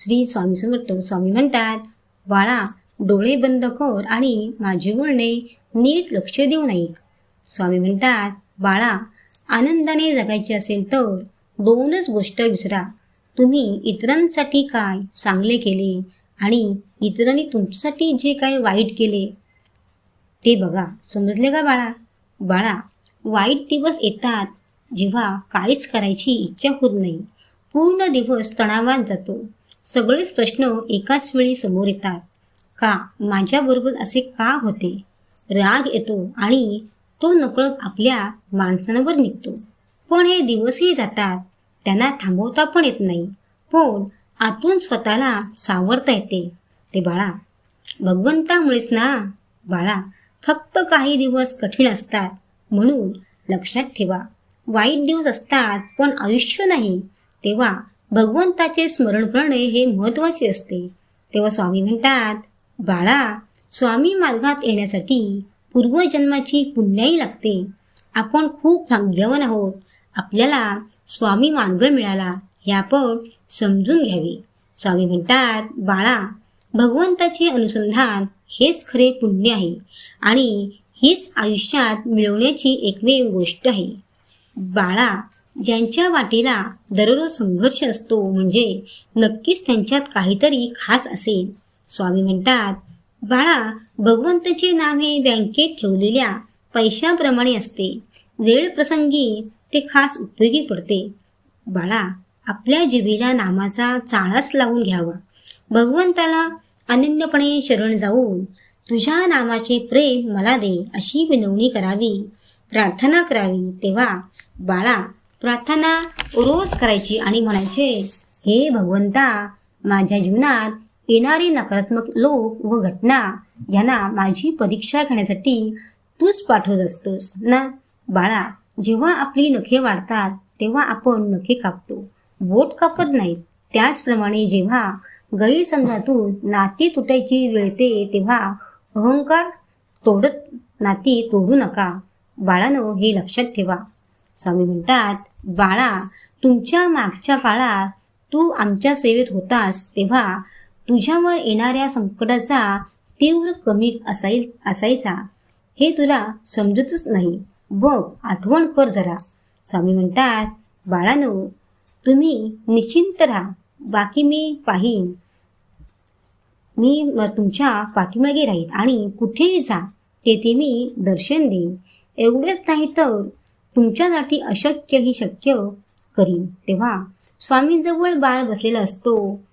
श्री स्वामी समर्थ. स्वामी म्हणतात, बाळा डोळे बंद कर आणि माझे बोलणे नीट लक्ष देऊ ऐक. स्वामी म्हणतात, बाळा आनंदाने जगायचे असेल तर दोनच गोष्ट विसरा. तुम्ही इतरांसाठी काय चांगले केले आणि इतरांनी तुमच्यासाठी जे काय वाईट केले ते बघा. समजले का बाळा? बाळा वाईट दिवस येतात जेव्हा काहीच करायची इच्छा होत नाही. पूर्ण दिवस तणावात जातो. सगळेच प्रश्न एकाच वेळी समोर येतात. का माझ्याबरोबर असे का होते? राग येतो आणि तो नकळत आपल्या माणसांवर निघतो. पण हे दिवसही जातात. त्यांना थांबवता पण येत नाही. पण आतून स्वतःला सावरता येते. ते बाळा भगवंतामुळेच ना. बाळा फक्त काही दिवस कठीण असतात म्हणून लक्षात ठेवा. वाईट दिवस असतात पण आयुष्य नाही. तेव्हा भगवंताचे स्मरण करणे हे महत्त्वाचे असते. तेव्हा स्वामी म्हणतात, बाळा स्वामी मार्गात येण्यासाठी पूर्वजन्माची पुण्याई लागते. आपण खूप भाग्यवान आहोत. आपल्याला स्वामी मार्ग मिळाला हे आपण समजून घ्यावे. स्वामी म्हणतात, बाळा भगवंताचे अनुसंधान हेच खरे पुण्य आहे आणि हीच आयुष्यात मिळवण्याची एकमेव गोष्ट आहे. बाळा ज्यांच्या वाटेला दररोज संघर्ष असतो म्हणजे नक्कीच त्यांच्यात काहीतरी खास असेल. स्वामी म्हणतात, बाळा भगवंताचे नाव हे बँकेत ठेवलेल्या पैशाप्रमाणे असते. वेळ प्रसंगी ते खास उपयोगी पडते. बाळा आपल्या जिभेला नामाचा चाळाच लावून घ्यावा. भगवंताला अनन्यपणे शरण जाऊन तुझ्या नामाचे प्रेम मला दे अशी विनवणी करावी, प्रार्थना करावी. तेव्हा बाळा प्रार्थना रोज करायची आणि म्हणायचे, हे भगवंता माझ्या जीवनात येणारे नकारात्मक लोक व घटना यांना माझी परीक्षा घेण्यासाठी तूच पाठवत असतोस ना. बाळा जेव्हा आपली नखे वाढतात तेव्हा आपण नखे कापतो, बोट कापत नाहीत. त्याचप्रमाणे जेव्हा गैरसमजातून नाती तुटायची वेळ येते तेव्हा अहंकार तोडत नाती तोडू नका. बाळानो हे लक्षात ठेवा. स्वामी म्हणतात, बाळा तुमच्या मागच्या काळात तू आमच्या सेवेत होतास तेव्हा तुझ्यावर येणाऱ्या संकटाचा तीव्र कमी असायचा हे तुला समजतच नाही. बघ आठवण कर जरा. स्वामी म्हणतात, बाळानो तुम्ही निश्चिंत राहा. बाकी मी पाहीन. मी तुमच्या पाठीमागे राहील आणि कुठेही जा तेथे मी दर्शन देईन. एवढेच नाही तर तुमच्यासाठी अशक्य ही शक्य करीन. तेव्हा स्वामींजवळ बाळ बसलेला असतो.